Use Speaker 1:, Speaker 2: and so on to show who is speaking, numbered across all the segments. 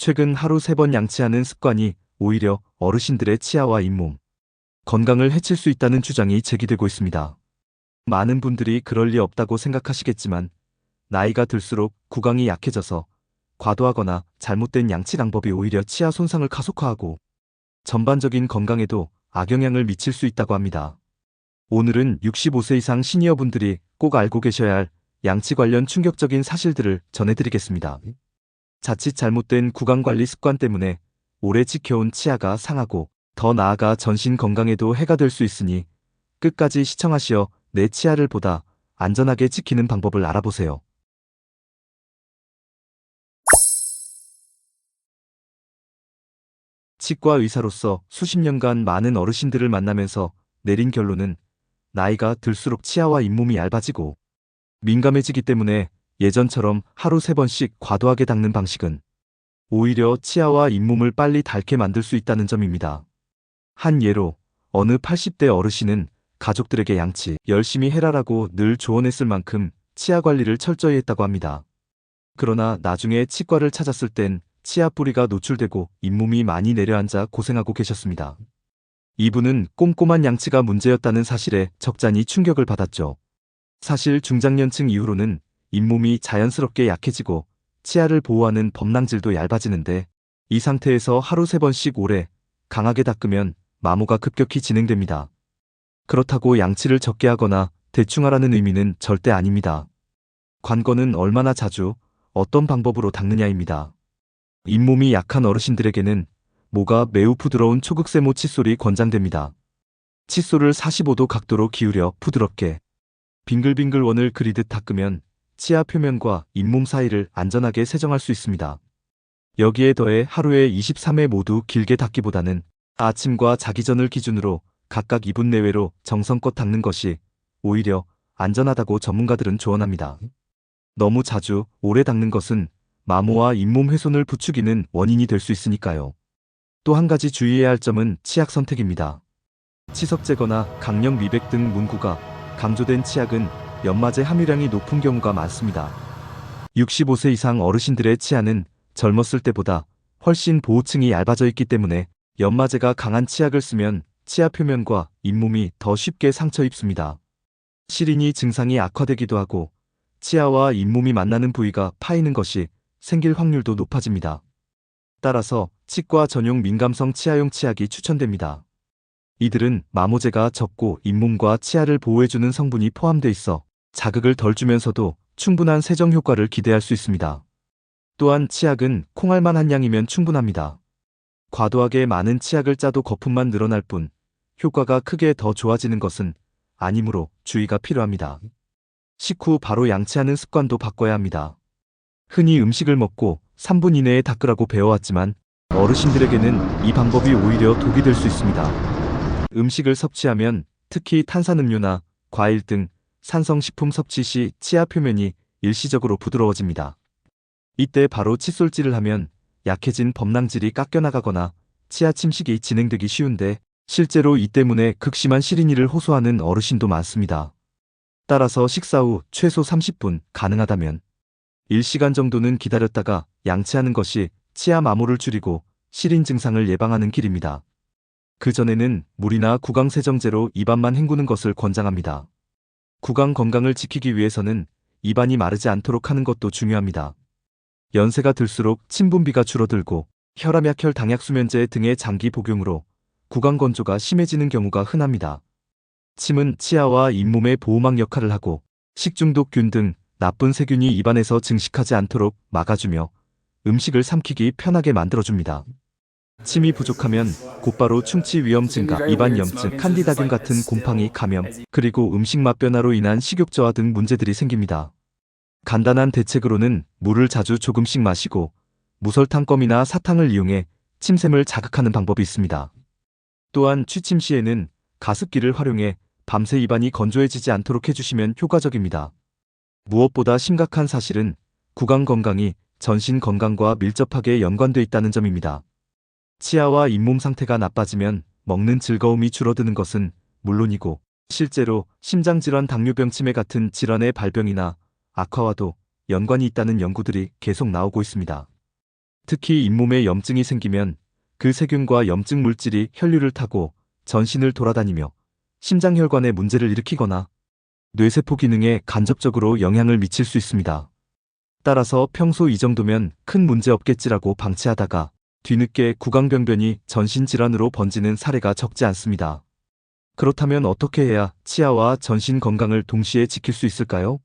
Speaker 1: 최근 하루 3번 양치하는 습관이 오히려 어르신들의 치아와 잇몸, 건강을 해칠 수 있다는 주장이 제기되고 있습니다. 많은 분들이 그럴 리 없다고 생각하시겠지만 나이가 들수록 구강이 약해져서 과도하거나 잘못된 양치 방법이 오히려 치아 손상을 가속화하고 전반적인 건강에도 악영향을 미칠 수 있다고 합니다. 오늘은 65세 이상 시니어분들이 꼭 알고 계셔야 할 양치 관련 충격적인 사실들을 전해드리겠습니다. 자칫 잘못된 구강관리 습관 때문에 오래 지켜온 치아가 상하고 더 나아가 전신 건강에도 해가 될 수 있으니 끝까지 시청하시어 내 치아를 보다 안전하게 지키는 방법을 알아보세요. 치과 의사로서 수십 년간 많은 어르신들을 만나면서 내린 결론은 나이가 들수록 치아와 잇몸이 얇아지고 민감해지기 때문에 예전처럼 하루 3번씩 과도하게 닦는 방식은 오히려 치아와 잇몸을 빨리 닳게 만들 수 있다는 점입니다. 한 예로 어느 80대 어르신은 가족들에게 양치 열심히 해라라고 늘 조언했을 만큼 치아 관리를 철저히 했다고 합니다. 그러나 나중에 치과를 찾았을 땐 치아 뿌리가 노출되고 잇몸이 많이 내려앉아 고생하고 계셨습니다. 이분은 꼼꼼한 양치가 문제였다는 사실에 적잖이 충격을 받았죠. 사실 중장년층 이후로는 잇몸이 자연스럽게 약해지고 치아를 보호하는 범랑질도 얇아지는데 이 상태에서 하루 3번씩 오래 강하게 닦으면 마모가 급격히 진행됩니다. 그렇다고 양치를 적게 하거나 대충 하라는 의미는 절대 아닙니다. 관건은 얼마나 자주 어떤 방법으로 닦느냐입니다. 잇몸이 약한 어르신들에게는 모가 매우 부드러운 초극세모 칫솔이 권장됩니다. 칫솔을 45도 각도로 기울여 부드럽게 빙글빙글 원을 그리듯 닦으면 치아 표면과 잇몸 사이를 안전하게 세정할 수 있습니다. 여기에 더해 하루에 23회 모두 길게 닦기보다는 아침과 자기 전을 기준으로 각각 2분 내외로 정성껏 닦는 것이 오히려 안전하다고 전문가들은 조언합니다. 너무 자주 오래 닦는 것은 마모와 잇몸 훼손을 부추기는 원인이 될 수 있으니까요. 또 한 가지 주의해야 할 점은 치약 선택입니다. 치석 제거나 강력 미백 등 문구가 강조된 치약은 연마제 함유량이 높은 경우가 많습니다. 65세 이상 어르신들의 치아는 젊었을 때보다 훨씬 보호층이 얇아져 있기 때문에 연마제가 강한 치약을 쓰면 치아 표면과 잇몸이 더 쉽게 상처 입습니다. 시린이 증상이 악화되기도 하고 치아와 잇몸이 만나는 부위가 파이는 것이 생길 확률도 높아집니다. 따라서 치과 전용 민감성 치아용 치약이 추천됩니다. 이들은 마모제가 적고 잇몸과 치아를 보호해주는 성분이 포함돼 있어 자극을 덜 주면서도 충분한 세정 효과를 기대할 수 있습니다. 또한 치약은 콩알만 한 양이면 충분합니다. 과도하게 많은 치약을 짜도 거품만 늘어날 뿐 효과가 크게 더 좋아지는 것은 아니므로 주의가 필요합니다. 식후 바로 양치하는 습관도 바꿔야 합니다. 흔히 음식을 먹고 3분 이내에 닦으라고 배워왔지만 어르신들에게는 이 방법이 오히려 독이 될 수 있습니다. 음식을 섭취하면 특히 탄산음료나 과일 등 산성식품 섭취 시 치아 표면이 일시적으로 부드러워집니다. 이때 바로 칫솔질을 하면 약해진 범랑질이 깎여나가거나 치아 침식이 진행되기 쉬운데 실제로 이 때문에 극심한 시린이를 호소하는 어르신도 많습니다. 따라서 식사 후 최소 30분, 가능하다면 1시간 정도는 기다렸다가 양치하는 것이 치아 마모를 줄이고 시린 증상을 예방하는 길입니다. 그 전에는 물이나 구강세정제로 입안만 헹구는 것을 권장합니다. 구강 건강을 지키기 위해서는 입안이 마르지 않도록 하는 것도 중요합니다. 연세가 들수록 침분비가 줄어들고 혈압약혈 당약수면제 등의 장기 복용으로 구강 건조가 심해지는 경우가 흔합니다. 침은 치아와 잇몸의 보호막 역할을 하고 식중독균 등 나쁜 세균이 입안에서 증식하지 않도록 막아주며 음식을 삼키기 편하게 만들어줍니다. 침이 부족하면 곧바로 충치 위험 증가, 입안염증, 칸디다균 같은 곰팡이 감염, 그리고 음식 맛 변화로 인한 식욕 저하 등 문제들이 생깁니다. 간단한 대책으로는 물을 자주 조금씩 마시고 무설탕 껌이나 사탕을 이용해 침샘을 자극하는 방법이 있습니다. 또한 취침 시에는 가습기를 활용해 밤새 입안이 건조해지지 않도록 해주시면 효과적입니다. 무엇보다 심각한 사실은 구강 건강이 전신 건강과 밀접하게 연관돼 있다는 점입니다. 치아와 잇몸 상태가 나빠지면 먹는 즐거움이 줄어드는 것은 물론이고 실제로 심장질환, 당뇨병, 치매 같은 질환의 발병이나 악화와도 연관이 있다는 연구들이 계속 나오고 있습니다. 특히 잇몸에 염증이 생기면 그 세균과 염증 물질이 혈류를 타고 전신을 돌아다니며 심장혈관에 문제를 일으키거나 뇌세포 기능에 간접적으로 영향을 미칠 수 있습니다. 따라서 평소 이 정도면 큰 문제 없겠지라고 방치하다가 뒤늦게 구강병변이 전신질환으로 번지는 사례가 적지 않습니다. 그렇다면 어떻게 해야 치아와 전신 건강을 동시에 지킬 수 있을까요?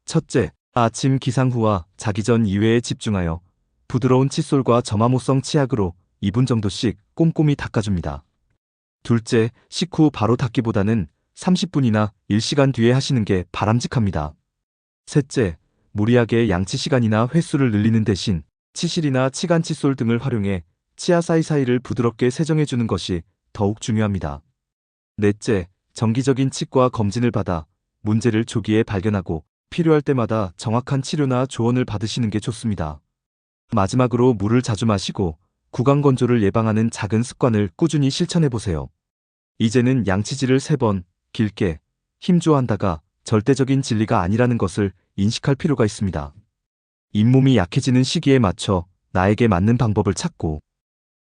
Speaker 1: 첫째, 아침 기상 후와 자기 전 이외에 집중하여 부드러운 칫솔과 점화모성 치약으로 2분 정도씩 꼼꼼히 닦아줍니다. 둘째, 식후 바로 닦기보다는 30분이나 1시간 뒤에 하시는 게 바람직합니다. 셋째, 무리하게 양치 시간이나 횟수를 늘리는 대신 치실이나 치간 칫솔 등을 활용해 치아 사이사이를 부드럽게 세정해주는 것이 더욱 중요합니다. 넷째, 정기적인 치과 검진을 받아 문제를 조기에 발견하고 필요할 때마다 정확한 치료나 조언을 받으시는 게 좋습니다. 마지막으로 물을 자주 마시고 구강 건조를 예방하는 작은 습관을 꾸준히 실천해보세요. 이제는 양치질을 3번, 길게, 힘줘한다가 절대적인 진리가 아니라는 것을 인식할 필요가 있습니다. 잇몸이 약해지는 시기에 맞춰 나에게 맞는 방법을 찾고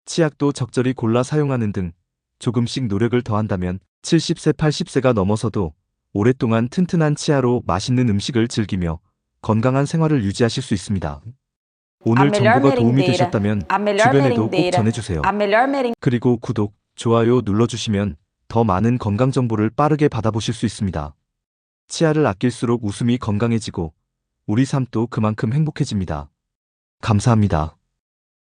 Speaker 1: 치약도 적절히 골라 사용하는 등 조금씩 노력을 더한다면 70세, 80세가 넘어서도 오랫동안 튼튼한 치아로 맛있는 음식을 즐기며 건강한 생활을 유지하실 수 있습니다. 오늘 정보가 도움이 되셨다면 주변에도 꼭 전해주세요. 그리고 구독, 좋아요 눌러주시면 더 많은 건강 정보를 빠르게 받아보실 수 있습니다. 치아를 아낄수록 웃음이 건강해지고 우리 삶도 그만큼 행복해집니다. 감사합니다.